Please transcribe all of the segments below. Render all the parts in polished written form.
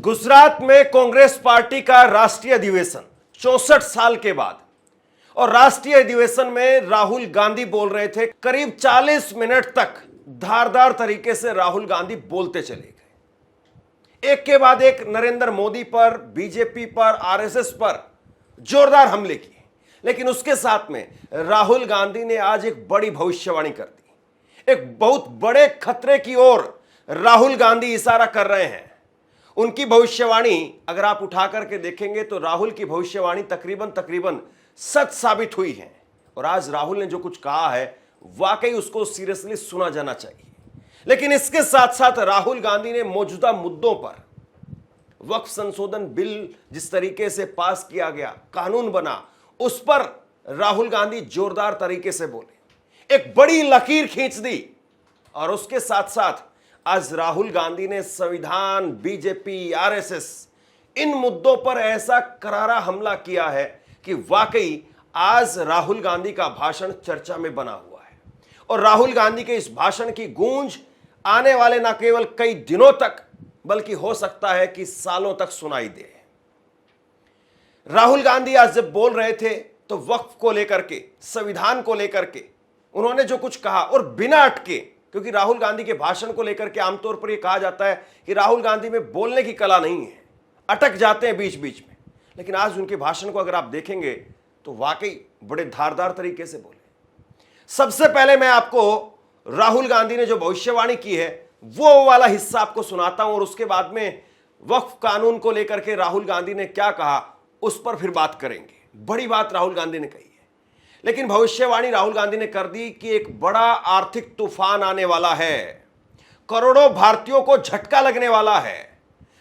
गुजरात में कांग्रेस पार्टी का राष्ट्रीय अधिवेशन 64 साल के बाद, और राष्ट्रीय अधिवेशन में राहुल गांधी बोल रहे थे। करीब 40 मिनट तक धारदार तरीके से राहुल गांधी बोलते चले गए। एक के बाद एक नरेंद्र मोदी पर, बीजेपी पर, आरएसएस पर जोरदार हमले किए। लेकिन उसके साथ में राहुल गांधी ने आज एक बड़ी भविष्यवाणी कर दी। एक बहुत बड़े खतरे की ओर राहुल गांधी इशारा कर रहे हैं। उनकी भविष्यवाणी अगर आप उठा करके देखेंगे तो राहुल की भविष्यवाणी तकरीबन सच साबित हुई है। और आज राहुल ने जो कुछ कहा है वाकई उसको सीरियसली सुना जाना चाहिए। लेकिन इसके साथ साथ राहुल गांधी ने मौजूदा मुद्दों पर, वक्फ संशोधन बिल जिस तरीके से पास किया गया, कानून बना, उस पर राहुल गांधी जोरदार तरीके से बोले, एक बड़ी लकीर खींच दी। और उसके साथ साथ आज राहुल गांधी ने संविधान, बीजेपी, आरएसएस, इन मुद्दों पर ऐसा करारा हमला किया है कि वाकई आज राहुल गांधी का भाषण चर्चा में बना हुआ है। और राहुल गांधी के इस भाषण की गूंज आने वाले न केवल कई दिनों तक बल्कि हो सकता है कि सालों तक सुनाई दे। राहुल गांधी आज जब बोल रहे थे तो वक्फ को लेकर के, संविधान को लेकर के उन्होंने जो कुछ कहा, और बिना अटके, क्योंकि राहुल गांधी के भाषण को लेकर के आमतौर पर यह कहा जाता है कि राहुल गांधी में बोलने की कला नहीं है, अटक जाते हैं बीच बीच में। लेकिन आज उनके भाषण को अगर आप देखेंगे तो वाकई बड़े धारदार तरीके से बोले। सबसे पहले मैं आपको राहुल गांधी ने जो भविष्यवाणी की है वो वाला हिस्सा आपको सुनाता हूं, और उसके बाद में वक्फ कानून को लेकर के राहुल गांधी ने क्या कहा उस पर फिर बात करेंगे। बड़ी बात राहुल गांधी ने कही है। लेकिन भविष्यवाणी राहुल गांधी ने कर दी कि एक बड़ा आर्थिक तूफान आने वाला है, करोड़ों भारतीयों को झटका लगने वाला है।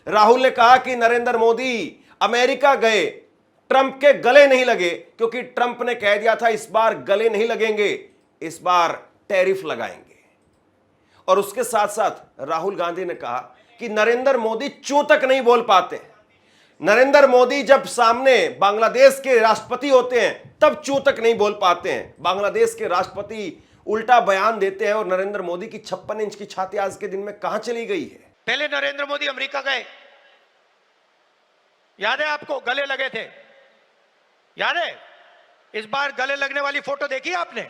राहुल ने कहा कि नरेंद्र मोदी अमेरिका गए, ट्रंप के गले नहीं लगे, क्योंकि ट्रंप ने कह दिया था इस बार गले नहीं लगेंगे, इस बार टैरिफ लगाएंगे। और उसके साथ साथ राहुल गांधी ने कहा कि नरेंद्र मोदी चूं तक नहीं बोल पाते। नरेंद्र मोदी जब सामने बांग्लादेश के राष्ट्रपति होते हैं तब चूं तक नहीं बोल पाते हैं। बांग्लादेश के राष्ट्रपति उल्टा बयान देते हैं, और नरेंद्र मोदी की 56 इंच की छाती आज के दिन में कहां चली गई है। पहले नरेंद्र मोदी अमेरिका गए, याद है आपको, गले लगे थे, याद है? इस बार गले लगने वाली फोटो देखी आपने?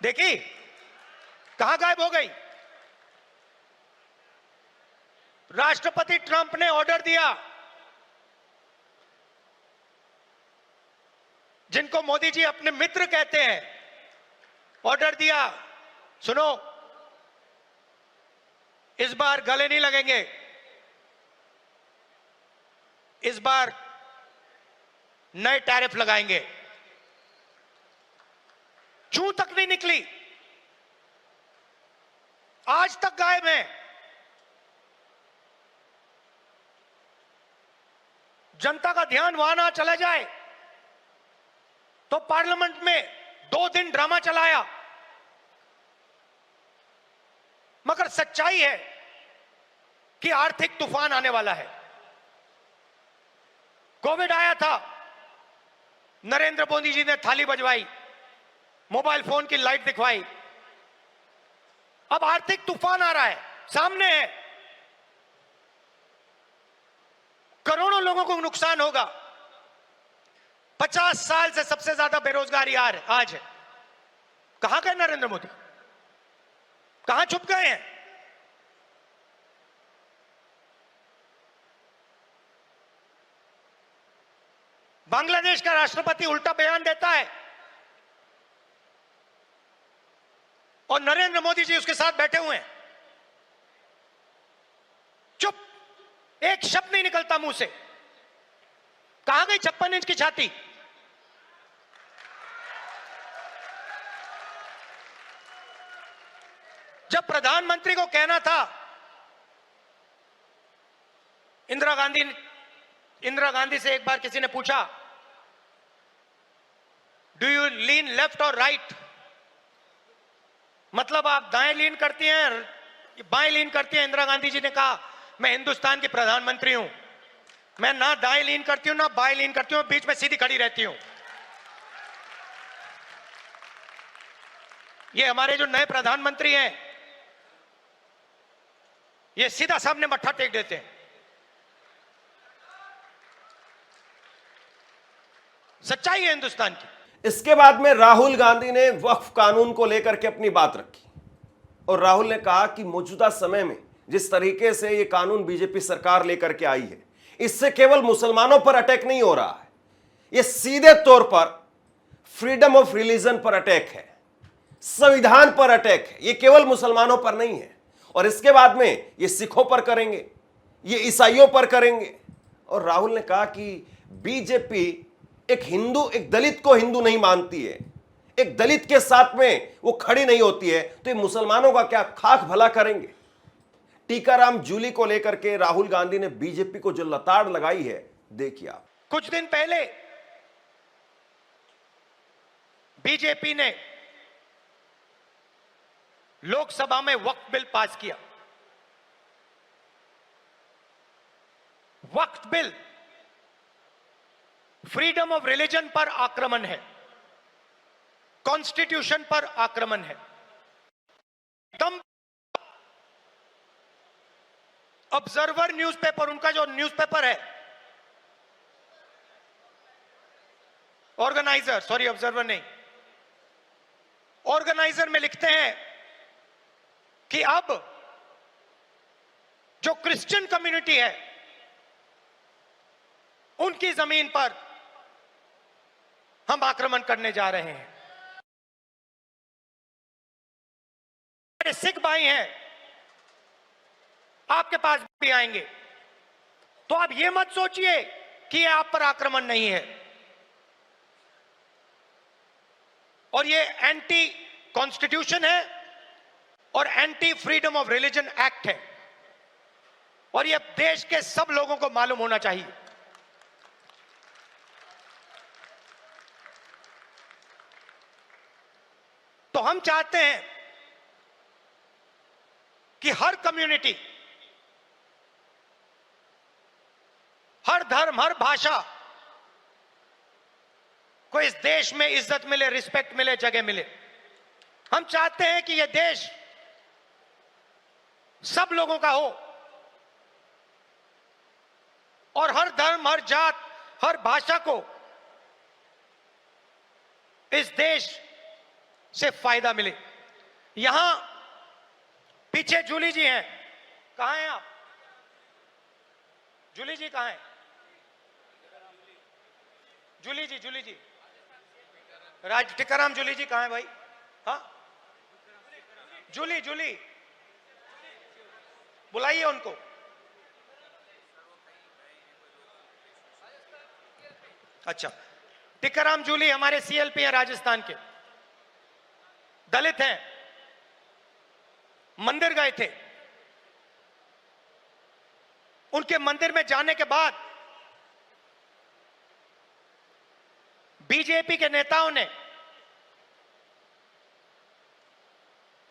देखी? कहां गायब हो गई? राष्ट्रपति ट्रंप ने ऑर्डर दिया, जिनको मोदी जी अपने मित्र कहते हैं, ऑर्डर दिया, सुनो, इस बार गले नहीं लगेंगे, इस बार नए टैरिफ लगाएंगे। चूं तक नहीं निकली, आज तक गायब है। जनता का ध्यान वहां ना चला जाए तो पार्लियामेंट में 2 दिन ड्रामा चलाया। मगर सच्चाई है कि आर्थिक तूफान आने वाला है। कोविड आया था, नरेंद्र मोदी जी ने थाली बजवाई, मोबाइल फोन की लाइट दिखवाई। अब आर्थिक तूफान आ रहा है, सामने है, करोड़ों लोगों को नुकसान होगा। 50 साल से सबसे ज्यादा बेरोजगारी आज है। कहां गए नरेंद्र मोदी? कहां छुप गए हैं? बांग्लादेश का राष्ट्रपति उल्टा बयान देता है और नरेंद्र मोदी जी उसके साथ बैठे हुए हैं, चुप, एक शब्द नहीं निकलता मुंह से। कहां गई 56 इंच की छाती? जब प्रधानमंत्री को कहना था, इंदिरा गांधी से एक बार किसी ने पूछा, डू यू लीन लेफ्ट और राइट, मतलब आप दाएं लीन करती हैं, बाएं लीन करती हैं? इंदिरा गांधी जी ने कहा, मैं हिंदुस्तान की प्रधानमंत्री हूं, मैं ना दाएं लीन करती हूं ना बाएं लीन करती हूं, बीच में सीधी खड़ी रहती हूं। ये हमारे जो नए प्रधानमंत्री हैं, ये सीधा सामने मत्था टेक देते हैं। सच्चाई है हिंदुस्तान की। इसके बाद में राहुल गांधी ने वक्फ कानून को लेकर के अपनी बात रखी और राहुल ने कहा कि मौजूदा समय में जिस तरीके से यह कानून बीजेपी सरकार लेकर के आई है, इससे केवल मुसलमानों पर अटैक नहीं हो रहा है, यह सीधे तौर पर फ्रीडम ऑफ रिलीजन पर अटैक है, संविधान पर अटैक है। यह केवल मुसलमानों पर नहीं है। और इसके बाद में यह सिखों पर करेंगे, ये ईसाइयों पर करेंगे। और राहुल ने कहा कि बीजेपी एक हिंदू, एक दलित को हिंदू नहीं मानती है, एक दलित के साथ में वो खड़ी नहीं होती है, तो ये मुसलमानों का क्या खाक भला करेंगे। टीकाराम जूली को लेकर के राहुल गांधी ने बीजेपी को जो लताड़ लगाई है, देखिए आप। कुछ दिन पहले बीजेपी ने लोकसभा में वक्फ बिल पास किया। वक्फ बिल फ्रीडम ऑफ रिलीजन पर आक्रमण है, कॉन्स्टिट्यूशन पर आक्रमण है। दम ऑब्जर्वर न्यूज़पेपर, उनका जो न्यूज़पेपर है, ऑर्गेनाइजर, सॉरी ऑब्जर्वर नहीं, ऑर्गेनाइजर में लिखते हैं कि अब जो क्रिश्चियन कम्युनिटी है उनकी जमीन पर हम आक्रमण करने जा रहे हैं। मेरे सिख भाई हैं, आपके पास भी आएंगे, तो आप ये मत सोचिए कि ये आप पर आक्रमण नहीं है। और ये एंटी कॉन्स्टिट्यूशन है और anti freedom of religion act है, और ये देश के सब लोगों को मालूम होना चाहिए। तो हम चाहते हैं कि हर कम्युनिटी, हर धर्म, हर भाषा को इस देश में इज्जत मिले, रिस्पेक्ट मिले, जगह मिले। हम चाहते हैं कि यह देश सब लोगों का हो और हर धर्म, हर जात, हर भाषा को इस देश से फायदा मिले। यहां पीछे जूली जी हैं, कहां हैं आप? जूली जी कहां हैं? जूली जी राज टीकाराम जूली जी कहां हैं भाई? हाँ, जूली बुलाइए उनको। अच्छा, टीकाराम जूली हमारे सीएलपी हैं, राजस्थान के, दलित हैं, मंदिर गए थे। उनके मंदिर में जाने के बाद बीजेपी के नेताओं ने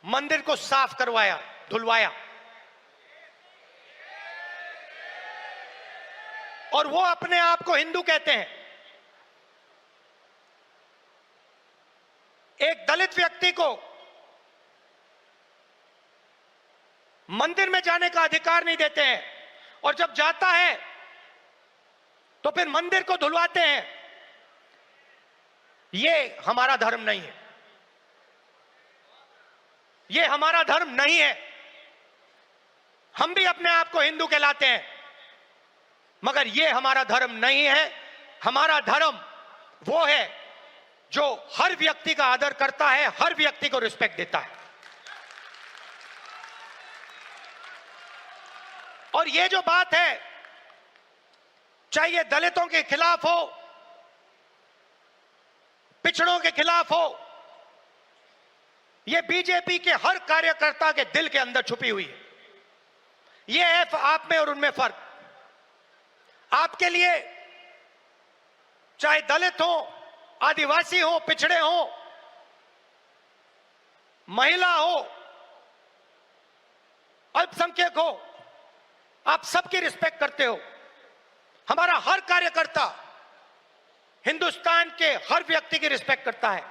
मंदिर को साफ करवाया, धुलवाया, और वो अपने आप को हिंदू कहते हैं। एक दलित व्यक्ति को मंदिर में जाने का अधिकार नहीं देते हैं, और जब जाता है तो फिर मंदिर को धुलवाते हैं। ये हमारा धर्म नहीं है, ये हमारा धर्म नहीं है। हम भी अपने आप को हिंदू कहलाते हैं, मगर ये हमारा धर्म नहीं है। हमारा धर्म वो है जो हर व्यक्ति का आदर करता है, हर व्यक्ति को रिस्पेक्ट देता है। और ये जो बात है, चाहे ये दलितों के खिलाफ हो, पिछड़ों के खिलाफ हो, ये बीजेपी के हर कार्यकर्ता के दिल के अंदर छुपी हुई है। ये है आप में और उनमें फर्क। आपके लिए चाहे दलित हो, आदिवासी हो, पिछड़े हो, महिला हो, अल्पसंख्यक हो, आप सबकी रिस्पेक्ट करते हो। हमारा हर कार्यकर्ता हिंदुस्तान के हर व्यक्ति की रिस्पेक्ट करता है।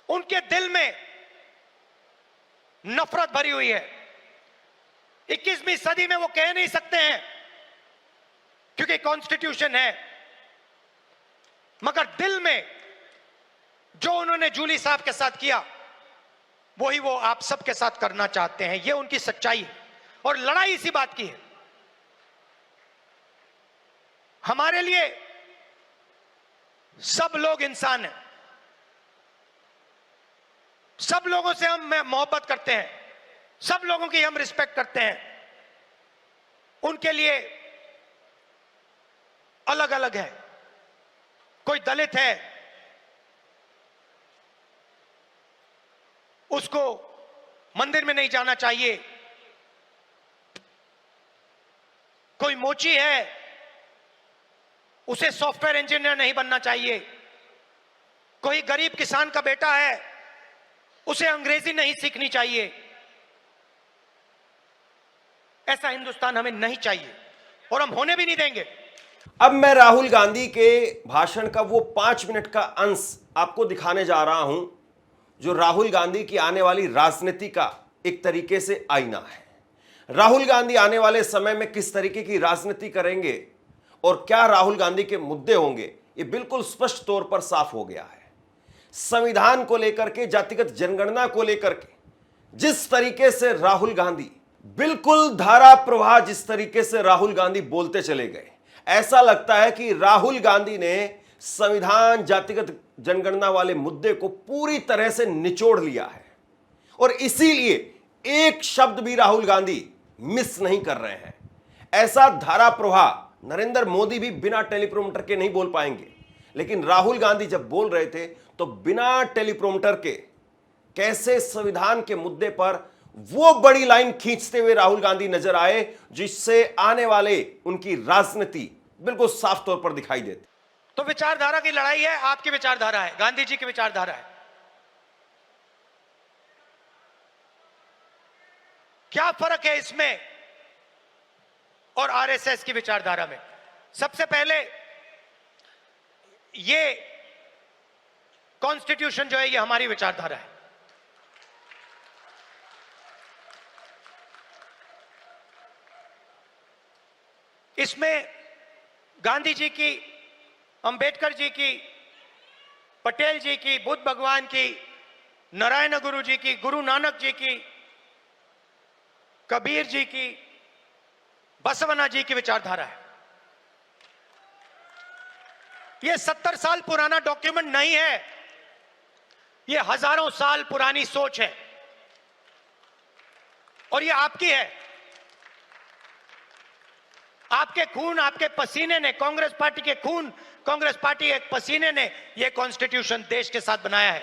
उनके दिल में नफरत भरी हुई है। 21वीं सदी में वो कह नहीं सकते हैं, क्योंकि कॉन्स्टिट्यूशन है मगर दिल में जो उन्होंने जूली साहब के साथ किया वही वो आप सबके साथ करना चाहते हैं। ये उनकी सच्चाई है और लड़ाई इसी बात की है। हमारे लिए सब लोग इंसान हैं, सब लोगों से हम मोहब्बत करते हैं, सब लोगों की हम रिस्पेक्ट करते हैं। उनके लिए अलग अलग है। कोई दलित है, उसको मंदिर में नहीं जाना चाहिए। कोई मोची है, उसे सॉफ्टवेयर इंजीनियर नहीं बनना चाहिए। कोई गरीब किसान का बेटा है, उसे अंग्रेजी नहीं सीखनी चाहिए। ऐसा हिंदुस्तान हमें नहीं चाहिए और हम होने भी नहीं देंगे। अब मैं राहुल गांधी के भाषण का वो 5 मिनट का अंश आपको दिखाने जा रहा हूं, जो राहुल गांधी की आने वाली राजनीति का एक तरीके से आईना है। राहुल गांधी आने वाले समय में किस तरीके की राजनीति करेंगे और क्या राहुल गांधी के मुद्दे होंगे, ये बिल्कुल स्पष्ट तौर पर साफ हो गया है। संविधान को लेकर के, जातिगत जनगणना को लेकर के जिस तरीके से राहुल गांधी, बिल्कुल धारा प्रवाह जिस तरीके से राहुल गांधी बोलते चले गए, ऐसा लगता है कि राहुल गांधी ने संविधान, जातिगत जनगणना वाले मुद्दे को पूरी तरह से निचोड़ लिया है और इसीलिए एक शब्द भी राहुल गांधी मिस नहीं कर रहे हैं। ऐसा धारा प्रवाह नरेंद्र मोदी भी बिना टेलीप्रोम्प्टर के नहीं बोल पाएंगे, लेकिन राहुल गांधी जब बोल रहे थे तो बिना टेलीप्रोम्प्टर के कैसे संविधान के मुद्दे पर वो बड़ी लाइन खींचते हुए राहुल गांधी नजर आए, जिससे आने वाले उनकी राजनीति बिल्कुल साफ तौर पर दिखाई देती। तो विचारधारा की लड़ाई है, आपकी विचारधारा है, गांधी जी की विचारधारा है। क्या फर्क है इसमें और आरएसएस की विचारधारा में? सबसे पहले ये कॉन्स्टिट्यूशन जो है ये हमारी विचारधारा है। इसमें गांधी जी की, अंबेडकर जी की, पटेल जी की, बुद्ध भगवान की, नारायण गुरु जी की, गुरु नानक जी की, कबीर जी की, बसवना जी की विचारधारा है। यह 70 साल पुराना डॉक्यूमेंट नहीं है, यह हजारों साल पुरानी सोच है और यह आपकी है। आपके खून, आपके पसीने ने, कांग्रेस पार्टी के खून, कांग्रेस पार्टी के पसीने ने यह कॉन्स्टिट्यूशन देश के साथ बनाया है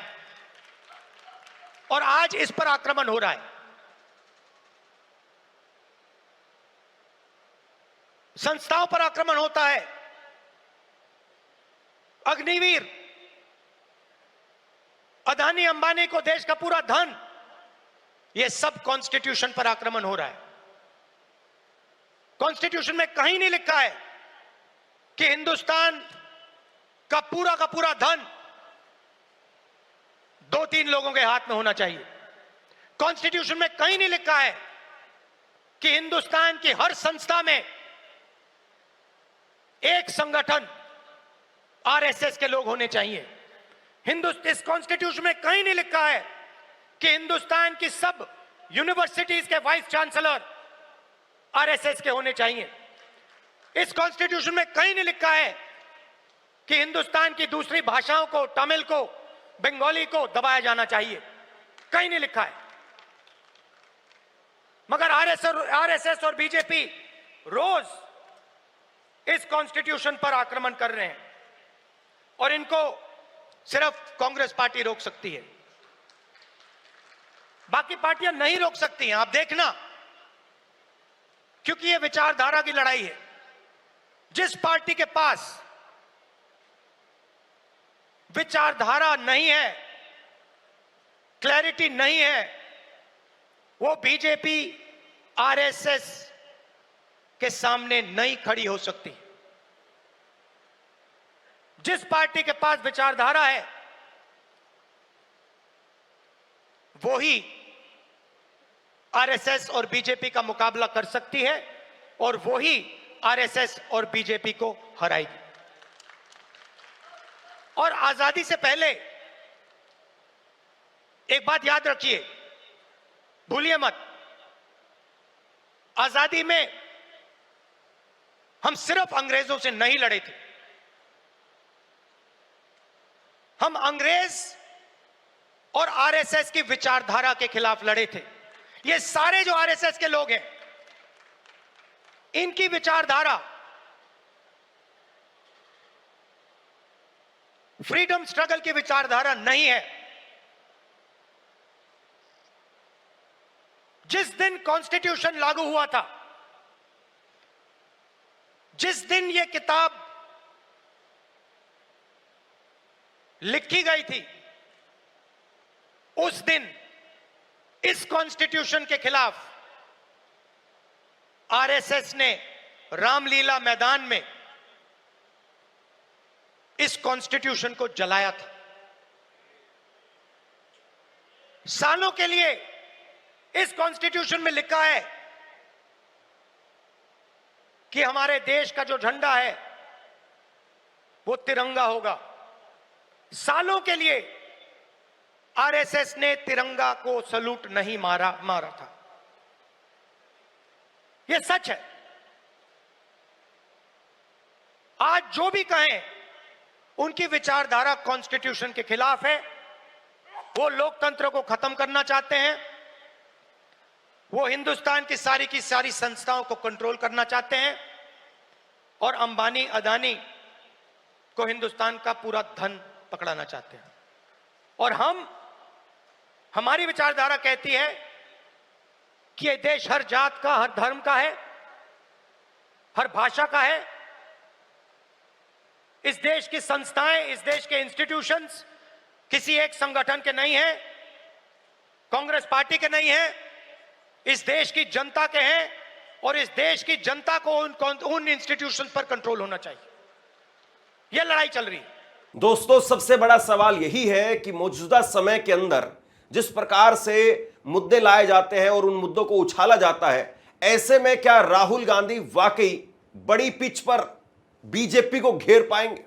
और आज इस पर आक्रमण हो रहा है। संस्थाओं पर आक्रमण होता है। अग्निवीर, अदानी अंबानी को देश का पूरा धन, यह सब कॉन्स्टिट्यूशन पर आक्रमण हो रहा है। कॉन्स्टिट्यूशन में कहीं नहीं लिखा है कि हिंदुस्तान का पूरा धन 2-3 लोगों के हाथ में होना चाहिए। कॉन्स्टिट्यूशन में कहीं नहीं लिखा है कि हिंदुस्तान की हर संस्था में एक संगठन आरएसएस के लोग होने चाहिए। इस कॉन्स्टिट्यूशन में कहीं नहीं लिखा है कि हिंदुस्तान की सब यूनिवर्सिटीज के वाइस चांसलर आरएसएस के होने चाहिए। इस कॉन्स्टिट्यूशन में कहीं नहीं लिखा है कि हिंदुस्तान की दूसरी भाषाओं को, तमिल को, बंगाली को दबाया जाना चाहिए। कहीं नहीं लिखा है। मगर आरएसएस और बीजेपी रोज इस कॉन्स्टिट्यूशन पर आक्रमण कर रहे हैं और इनको सिर्फ कांग्रेस पार्टी रोक सकती है, बाकी पार्टियां नहीं रोक सकती हैं। आप देखना, क्योंकि यह विचारधारा की लड़ाई है। जिस पार्टी के पास विचारधारा नहीं है, क्लैरिटी नहीं है, वो बीजेपी, आरएसएस के सामने नहीं खड़ी हो सकती। जिस पार्टी के पास विचारधारा है वो ही आरएसएस और बीजेपी का मुकाबला कर सकती है और वो ही आरएसएस और बीजेपी को हराएगी। और आजादी से पहले एक बात याद रखिए, भूलिए मत, आजादी में हम सिर्फ अंग्रेजों से नहीं लड़े थे, हम अंग्रेज और आरएसएस की विचारधारा के खिलाफ लड़े थे। ये सारे जो आरएसएस के लोग हैं, इनकी विचारधारा फ्रीडम स्ट्रगल की विचारधारा नहीं है। जिस दिन कॉन्स्टिट्यूशन लागू हुआ था, जिस दिन यह किताब लिखी गई थी, उस दिन इस कॉन्स्टिट्यूशन के खिलाफ आरएसएस ने रामलीला मैदान में इस कॉन्स्टिट्यूशन को जलाया था। सालों के लिए इस कॉन्स्टिट्यूशन में लिखा है कि हमारे देश का जो झंडा है वो तिरंगा होगा। सालों के लिए आरएसएस ने तिरंगा को सलूट नहीं मारा था। यह सच है। आज जो भी कहें, उनकी विचारधारा कॉन्स्टिट्यूशन के खिलाफ है। वो लोकतंत्र को खत्म करना चाहते हैं, वो हिंदुस्तान की सारी संस्थाओं को कंट्रोल करना चाहते हैं और अंबानी अदानी को हिंदुस्तान का पूरा धन पकड़ाना चाहते हैं। और हमारी विचारधारा कहती है कि यह देश हर जात का, हर धर्म का है, हर भाषा का है। इस देश की संस्थाएं, इस देश के इंस्टीट्यूशंस किसी एक संगठन के नहीं हैं, कांग्रेस पार्टी के नहीं हैं, इस देश की जनता के हैं और इस देश की जनता को उन इंस्टीट्यूशन पर कंट्रोल होना चाहिए। यह लड़ाई चल रही है। दोस्तों, सबसे बड़ा सवाल यही है कि मौजूदा समय के अंदर जिस प्रकार से मुद्दे लाए जाते हैं और उन मुद्दों को उछाला जाता है, ऐसे में क्या राहुल गांधी वाकई बड़ी पिच पर बीजेपी को घेर पाएंगे?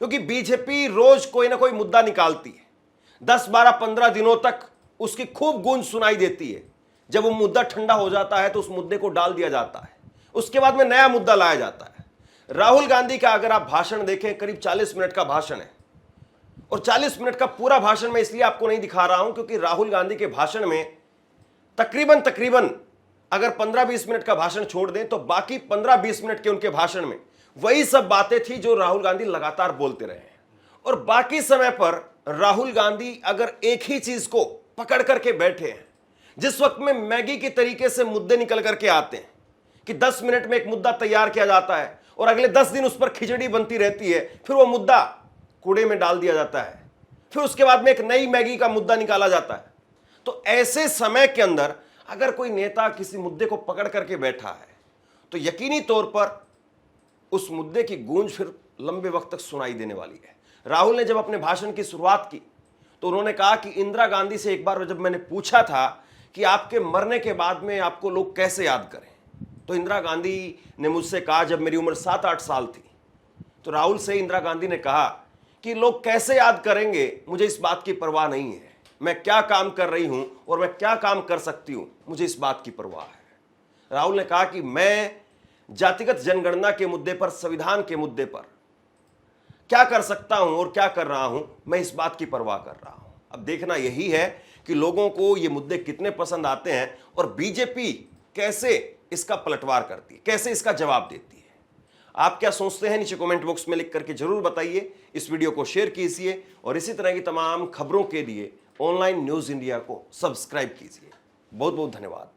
क्योंकि बीजेपी रोज कोई ना कोई मुद्दा निकालती है, 10, 12, 15 दिनों तक उसकी खूब गूंज सुनाई देती है। जब वो मुद्दा ठंडा हो जाता है तो उस मुद्दे को डाल दिया जाता है, उसके बाद में नया मुद्दा लाया जाता है। राहुल गांधी का अगर आप भाषण देखें, करीब 40 मिनट का भाषण है और 40 मिनट का पूरा भाषण मैं इसलिए आपको नहीं दिखा रहा हूं क्योंकि राहुल गांधी के भाषण में तकरीबन अगर 15-20 मिनट का भाषण छोड़ दें तो बाकी 15-20 मिनट के उनके भाषण में वही सब बातें थी जो राहुल गांधी लगातार बोलते रहे हैं। और बाकी समय पर राहुल गांधी अगर एक ही चीज को पकड़ करके बैठे हैं, जिस वक्त में मैगी की तरीके से मुद्दे निकल करके आते हैं कि 10 मिनट में एक मुद्दा तैयार किया जाता है और अगले 10 दिन उस पर खिचड़ी बनती रहती है, फिर वो मुद्दा कूड़े में डाल दिया जाता है, फिर उसके बाद में एक नई मैगी का मुद्दा निकाला जाता है। तो ऐसे समय के अंदर अगर कोई नेता किसी मुद्दे को पकड़ करके बैठा है तो यकीनी तौर पर उस मुद्दे की गूंज फिर लंबे वक्त तक सुनाई देने वाली है। राहुल ने जब अपने भाषण की शुरुआत की तो उन्होंने कहा कि इंदिरा गांधी से एक बार जब मैंने पूछा था कि आपके मरने के बाद में आपको लोग कैसे याद करें, तो इंदिरा गांधी ने मुझसे कहा, जब मेरी उम्र 7-8 साल थी, तो राहुल से इंदिरा गांधी ने कहा कि लोग कैसे याद करेंगे, मुझे इस बात की परवाह नहीं है, मैं क्या काम कर रही हूं और मैं क्या काम कर सकती हूं, मुझे इस बात की परवाह है। राहुल ने कहा कि मैं जातिगत जनगणना के मुद्दे पर, संविधान के मुद्दे पर क्या कर सकता हूं और क्या कर रहा हूं, मैं इस बात की परवाह कर रहा हूं। अब देखना यही है कि लोगों को ये मुद्दे कितने पसंद आते हैं और बीजेपी कैसे इसका पलटवार करती है, कैसे इसका जवाब देती है। आप क्या सोचते हैं, नीचे कमेंट बॉक्स में लिख करके जरूर बताइए। इस वीडियो को शेयर कीजिए और इसी तरह की तमाम खबरों के लिए ऑनलाइन न्यूज़ इंडिया को सब्सक्राइब कीजिए। बहुत बहुत धन्यवाद।